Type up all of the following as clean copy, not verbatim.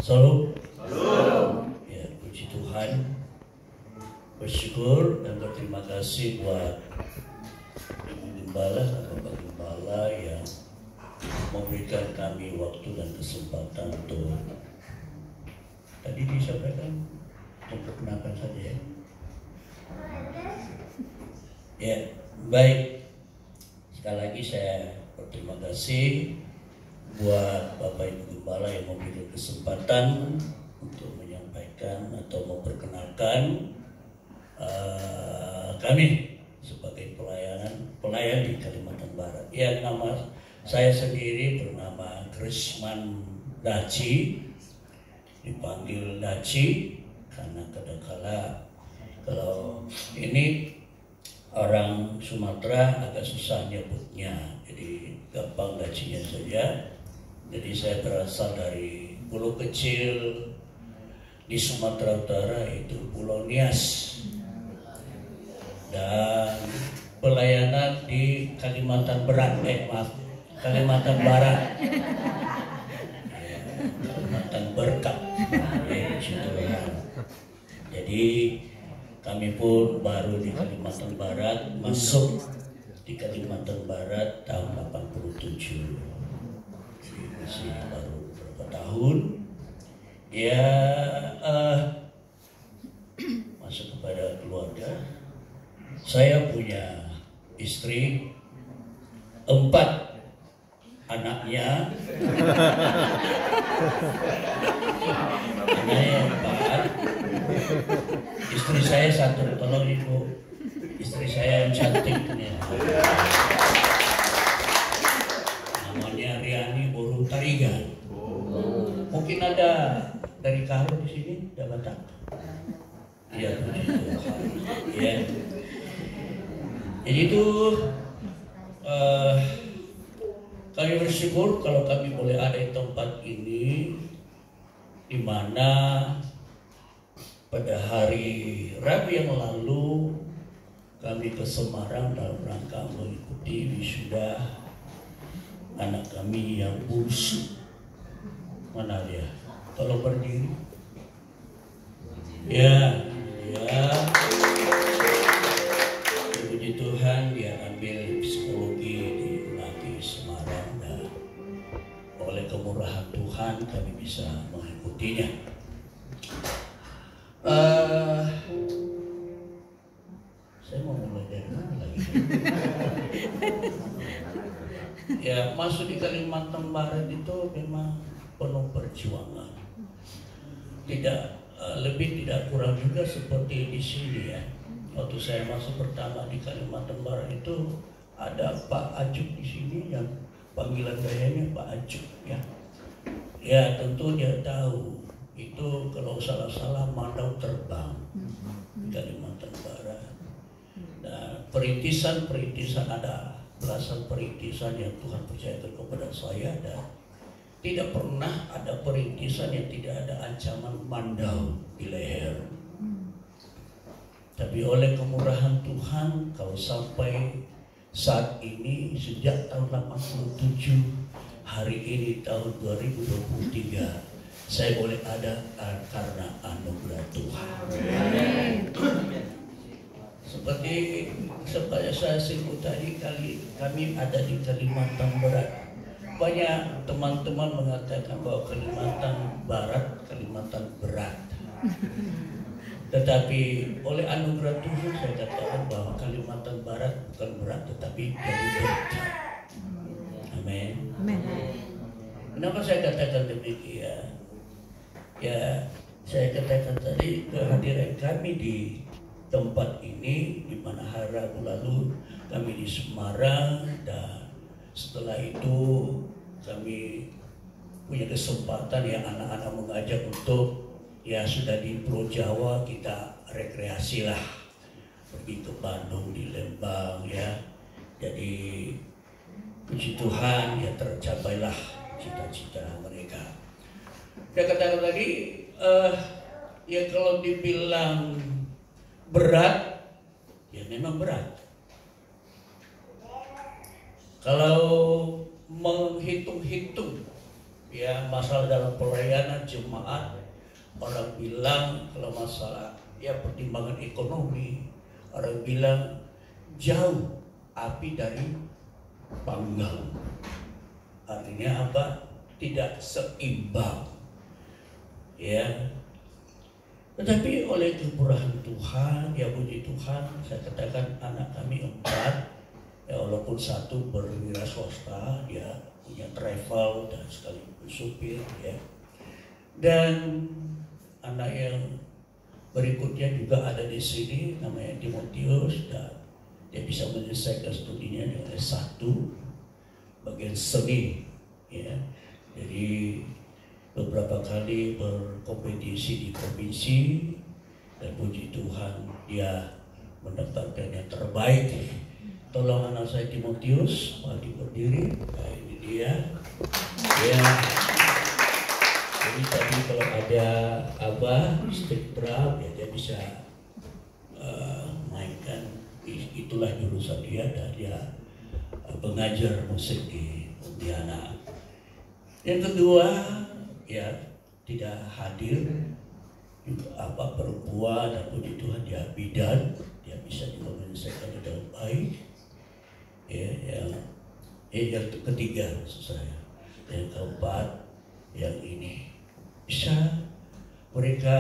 Salam. Ya, puji Tuhan. Bersyukur dan berterima kasih buat Ibu Gembala dan Bapak Gembala yang memberikan kami waktu dan kesempatan untuk tadi disampaikan memperkenalkan saja ya. Ya, baik. Sekali lagi saya berterima kasih buat Bapak Ibu Gembala yang memberikan kesempatan untuk menyampaikan atau memperkenalkan kami sebagai pelayan di Kalimantan Barat. Ya, nama saya sendiri bernama Krisman Daci, dipanggil Daci karena kadangkala kalau ini orang Sumatera agak susah nyebutnya, jadi gampang Dacinya saja. Jadi saya berasal dari pulau kecil di Sumatera Utara, yaitu Pulau Nias, dan pelayanan di Kalimantan Barat, Kalimantan Barat, ya, Kalimantan Berkat, ya, jadi kami pun baru di Kalimantan Barat, masuk di Kalimantan Barat tahun 87. Masih baru beberapa tahun. Ya, masuk kepada keluarga. Saya punya istri, 4 anaknya. Anaknya 4. Istri saya 1, tolong Ibu. Istri saya yang cantik nih. Namanya Riani Boru Tarigan. Mungkin ada dari Karo di sini, ada Batak. Iya, ya. Jadi itu kami bersyukur kalau kami boleh ada di tempat ini, di mana pada hari Rabu yang lalu kami ke Semarang dalam rangka mengikuti wisuda anak kami yang bungsu. Mana dia? Tolong berdiri. Ya. Puji Tuhan, dia ambil psikologi di UNATI Semarang, dan oleh kemurahan Tuhan kami bisa mengikutinya. Saya mau mulai dari mana lagi? Ya, masuk di Kalimantan Barat itu memang penuh perjuangan. Tidak kurang juga seperti di sini ya. Waktu saya masuk pertama di Kalimantan Barat itu ada Pak Ajuk di sini yang panggilan gayanya Pak Ajuk ya. Ya, tentu dia tahu itu kalau salah-salah mandau terbang di Kalimantan Barat. Nah, perintisan ada belasan perintisan yang Tuhan percayakan kepada saya, dan tidak pernah ada perintisan yang tidak ada ancaman mandau di leher. Tapi oleh kemurahan Tuhan, kalau sampai saat ini sejak tahun 87, hari ini tahun 2023, saya boleh ada karena anugerah Tuhan. Seperti saya sebut tadi, kami ada di Kalimantan Barat. Banyak teman-teman mengatakan bahwa Kalimantan Barat, Kalimantan berat. Tetapi oleh anugerah Tuhan saya katakan bahwa Kalimantan Barat bukan berat, tetapi jadi berkat. Amin. Kenapa saya katakan demikian? Ya, saya katakan tadi kehadiran kami di tempat ini, di mana hari Rabu lalu kami di Semarang, dan setelah itu kami punya kesempatan ya anak-anak mengajak untuk ya sudah di Pulau Jawa kita rekreasi lah, pergi ke Bandung, di Lembang ya. Jadi puji Tuhan ya tercapailah cita-cita mereka. Saya katakan tadi ya kalau dibilang berat ya memang berat. Kalau menghitung-hitung ya masalah dalam pelayanan jemaat, orang bilang kalau masalah ya pertimbangan ekonomi, orang bilang jauh api dari panggang. Artinya apa? Tidak seimbang. Ya. Tetapi oleh kemurahan Tuhan, ya puji Tuhan, saya katakan anak kami 4, ya walaupun satu berwira swasta, dia punya travel dan sekaligus supir, ya. Dan anak yang berikutnya juga ada di sini, namanya Timotius, dan dia bisa menyelesaikan studinya dengan S1 bagian seni, ya. Jadi beberapa kali berkompetisi di provinsi, dan puji Tuhan dia mendapatkan yang terbaik. Tolong anak saya Timotius mari berdiri. Nah, ini dia. Ya. Jadi tadi kalau ada stick drum, ya dia bisa mainkan. Itulah jurusan dia, dan dia pengajar musik di Pontianak. Yang kedua, ya tidak hadir juga perempuan, dan puji Tuhan dia bidan, dia bisa juga menyelesaikan dengan baik. Ya, yang ketiga maksud saya. Yang keempat, yang ini bisa mereka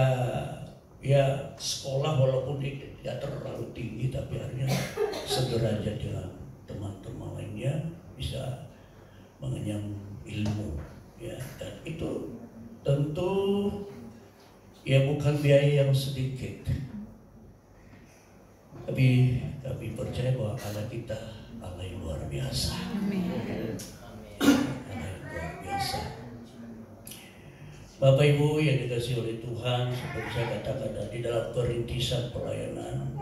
ya sekolah walaupun tidak terlalu tinggi, tapi akhirnya sederajat dengan teman-teman lainnya, bisa mengenyam ilmu, ya. Dan itu tentu ya bukan biaya yang sedikit, tapi kami percaya bahwa Allah kita Allah yang luar biasa. Amin. Allah yang luar biasa. Bapak Ibu yang dikasihi oleh Tuhan, seperti saya katakan tadi, dalam perintisan pelayanan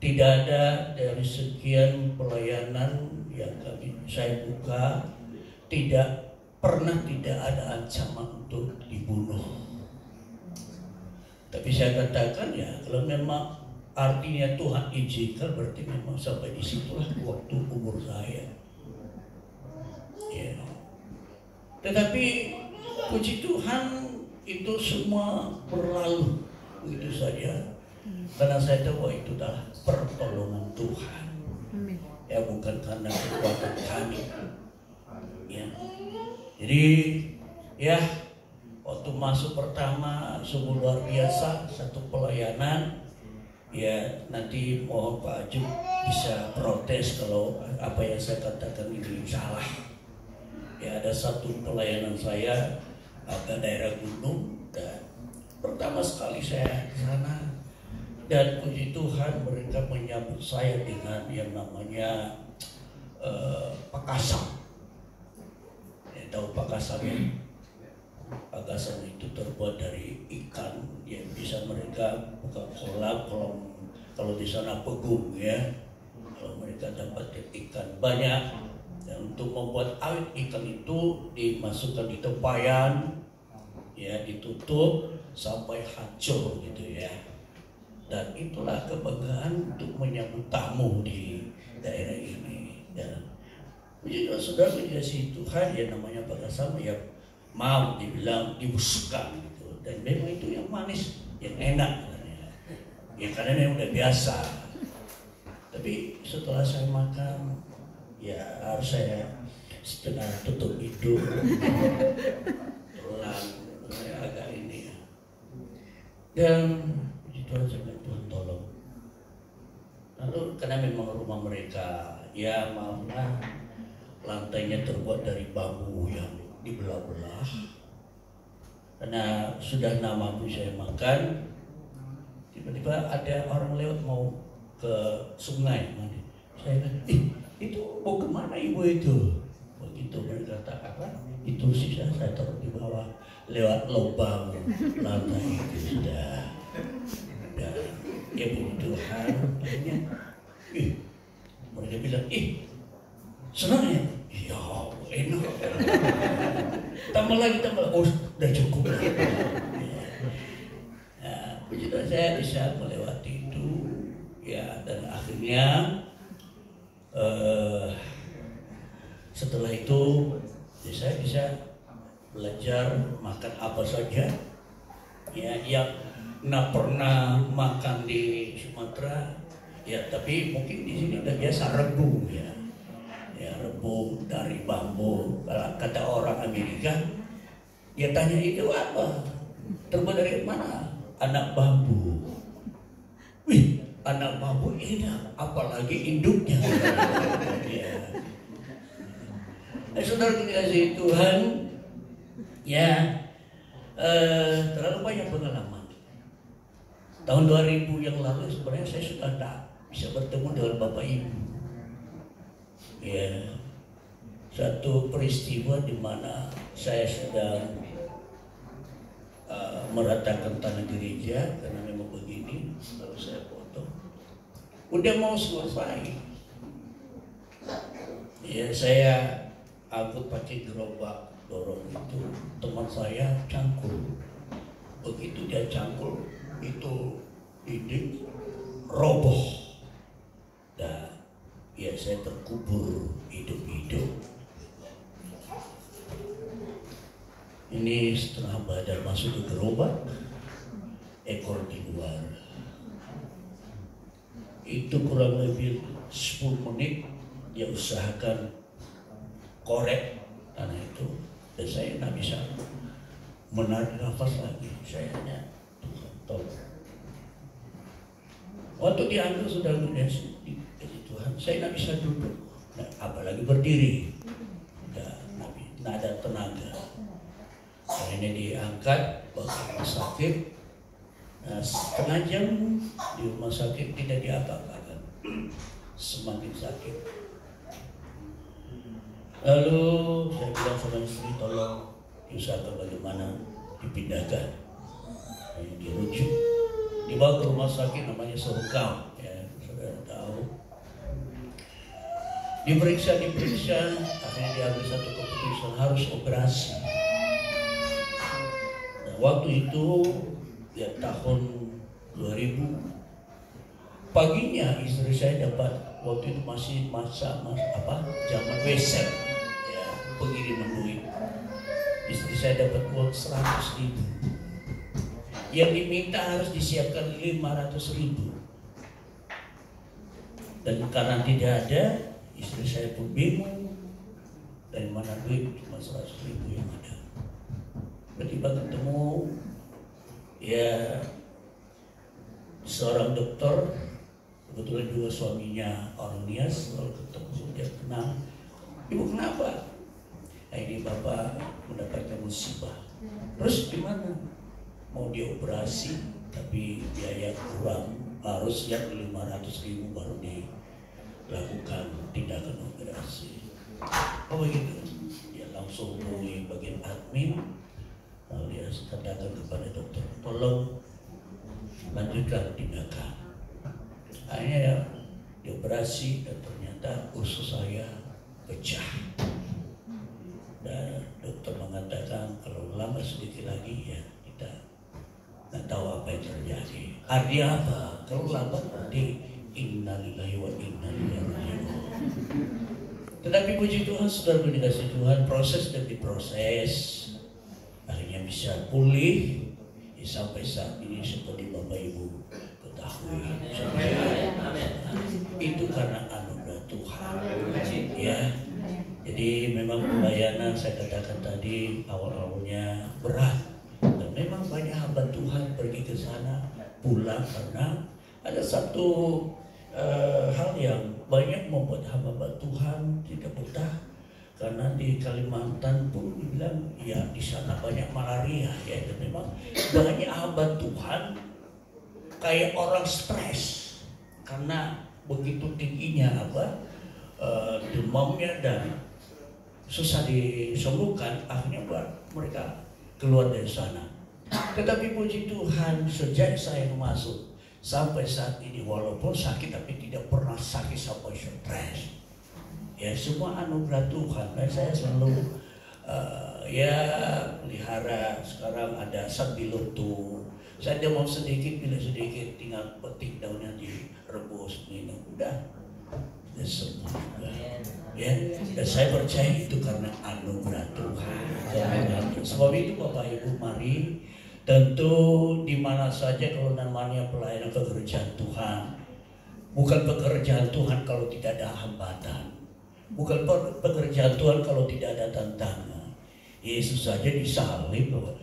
tidak ada dari sekian pelayanan yang saya buka tidak ada ancaman untuk dibunuh. Tapi saya katakan ya kalau memang artinya Tuhan izinkan, berarti memang sampai disitulah waktu umur saya. Ya. Tetapi puji Tuhan itu semua berlalu begitu saja, karena saya tahu bahwa itu adalah pertolongan Tuhan. Ya bukan karena kekuatan kami. Ya. Jadi ya waktu masuk pertama sungguh luar biasa, satu pelayanan. Ya nanti mohon Pak Ajub bisa protes kalau apa yang saya katakan ini salah. Ya ada satu pelayanan saya agak daerah gunung, dan pertama sekali saya ke sana, dan puji Tuhan mereka menyambut saya dengan yang namanya pakasam. Ya, tahu pakasam ya? Pakasam itu terbuat dari ikan yang bisa mereka buka kolam kalau di sana pegung, ya. Kalau mereka dapat ikan banyak, dan untuk membuat awet ikan itu dimasukkan di tempayan, ya ditutup sampai hancur gitu ya. Dan itulah kebanggaan untuk menyambut tamu di daerah ini. Dan jadi saudara dikasihi Tuhan, ya namanya pakasam ya mau dibilang dibusukkan gitu, dan memang itu yang manis, yang enak ya karena memang udah biasa. Tapi setelah saya makan, ya harus saya setengah tutup hidung, pelan, agak ini. Dan puji Tuhan, saya Tuhan tolong. Lalu karena memang rumah mereka, ya maaflah, lantainya terbuat dari bambu yang dibelah-belah. Karena sudah 6 waktu saya makan, tiba-tiba ada orang lewat mau ke sungai. Saya bilang, itu mau kemana ibu itu? Begitu mereka katakan, itu sisa saya taruh di bawah lewat lubang lantai itu sudah. Dan ya puji Tuhan, akhirnya, mereka bilang, senang ya? Iya, enak. Tambah lagi, oh udah cukup. Nah, puji Tuhan saya bisa melewati itu, ya, dan akhirnya setelah itu ya saya bisa belajar makan apa saja. Ya, yang nggak pernah makan di Sumatera, ya tapi mungkin di sini udah biasa rebung ya. Ya, rebung dari bambu. Kalau kata orang Amerika, dia tanya itu apa? Terbuat dari mana? Anak bambu. Wih, anak bambu enak, apalagi induknya. Ya. Saudara dikasih Tuhan, ya terlalu banyak pengalaman. Tahun 2000 yang lalu sebenarnya saya sudah tak bisa bertemu dengan Bapak Ibu. Ya, satu peristiwa di mana saya sedang meratakan tanah gereja karena memang begini, lalu saya foto. Udah mau selesai, ya saya angkut pakai gerobak dorong itu, teman saya cangkul. Begitu dia cangkul, itu dinding roboh. Dan ya saya terkubur hidup-hidup. Ini setengah badan masuk ke gerobak, ekor di luar. Itu kurang lebih 10 menit dia usahakan korek tanah itu, dan saya tidak bisa menarik nafas lagi. Saya hanya Tuhan tolong. Waktu diambil sudah dikasih Tuhan, saya tidak bisa duduk, nah, apalagi berdiri, tidak ada tenaga. Akhirnya diangkat bawa ke rumah sakit. Nah, setengah jam di rumah sakit tidak diapa-apakan, semakin sakit. Lalu saya bilang sama istri, tolong diusahakan bagaimana dipindahkan. Dirujuk, dibawa ke rumah sakit namanya Sorokam, ya saudara tahu. Diperiksa, akhirnya diambil satu keputusan harus operasi. Nah, waktu itu ya tahun 2000, paginya istri saya dapat, waktu itu masih masa zaman Wesel, ya pengiriman duit. Istri saya dapat uang 100.000. Yang diminta harus disiapkan 500.000. Dan karena tidak ada, istri saya pun bingung dari mana duit, cuma 100.000 yang ada. Tiba-tiba ketemu ya seorang dokter, kebetulan juga suaminya orang Nias. Lalu ketemu dia kenal, ibu kenapa? Nah, ini bapak mendapatkan musibah. Terus gimana? Mau dioperasi tapi biaya kurang, harus yang 500.000 baru dilakukan tindakan operasi. Oh begitu, dia langsung hubungi bagian admin. Lalu dia katakan kepada dokter, tolong lanjutkan tindakan. Akhirnya ya dioperasi dan ternyata usus saya pecah. Dan dokter mengatakan kalau lama sedikit lagi ya kita nggak tahu apa yang terjadi. Artinya apa? Kalau lambat nanti innalillahi wa inna ilaihi raji'un. Tetapi puji Tuhan, saudara dikasih Tuhan, proses demi proses akhirnya bisa pulih ya, sampai saat ini seperti Bapak Ibu ketahui. Itu karena anugerah Tuhan. Ya. Jadi memang pelayanan saya katakan tadi awal-awalnya berat, dan memang banyak hamba Tuhan pergi ke sana pulang karena ada satu hal yang banyak membuat hamba Tuhan tidak betah. Karena di Kalimantan pun dibilang ya di sana banyak malaria ya, dan memang banyak hamba Tuhan kayak orang stres karena begitu tingginya demamnya dan susah disembuhkan. Akhirnya mereka keluar dari sana. Tetapi puji Tuhan, sejak saya masuk sampai saat ini, walaupun sakit tapi tidak pernah sakit sampai stres. Ya semua anugerah Tuhan. Dan saya selalu ya pelihara. Sekarang ada sambiloto. Saya demam sedikit, bila sedikit tinggal petik daunnya direbus minum, udah sembuh juga. Ya, dan saya percaya itu karena anugerah Tuhan. Sebab itu Bapak Ibu, mari tentu di mana saja kalau namanya pelayanan pekerjaan Tuhan, bukan pekerjaan Tuhan kalau tidak ada hambatan, bukan pekerjaan Tuhan kalau tidak ada tantangan. Yesus saja disalib loh.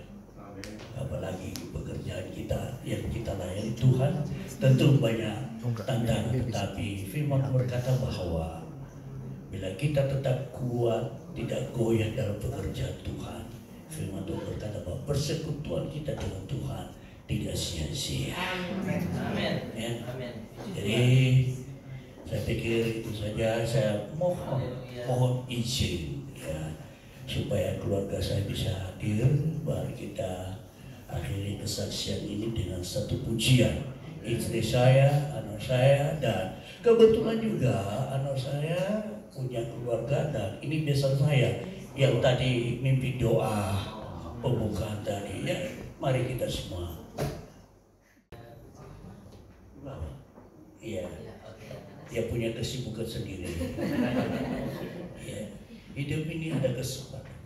Apalagi pekerjaan kita yang kita layani Tuhan, tentu banyak tantangan. Tetapi firman berkata bahwa bila kita tetap kuat, tidak goyah dalam pekerjaan Tuhan, firman Tuhan berkata bahwa persekutuan kita dengan Tuhan tidak sia-sia. Amin. Amin. Jadi saya pikir itu saja. Saya mohon izin ya, supaya keluarga saya bisa hadir. Mari kita akhiri kesaksian ini dengan satu pujian. Istri saya, anak saya, dan kebetulan juga anak saya punya keluarga, dan ini besan saya yang tadi mimpi doa pembukaan tadi. Ya, mari kita semua. Iya, dia punya kesibukan sendiri. Ya, hidup ini ada kesempatan.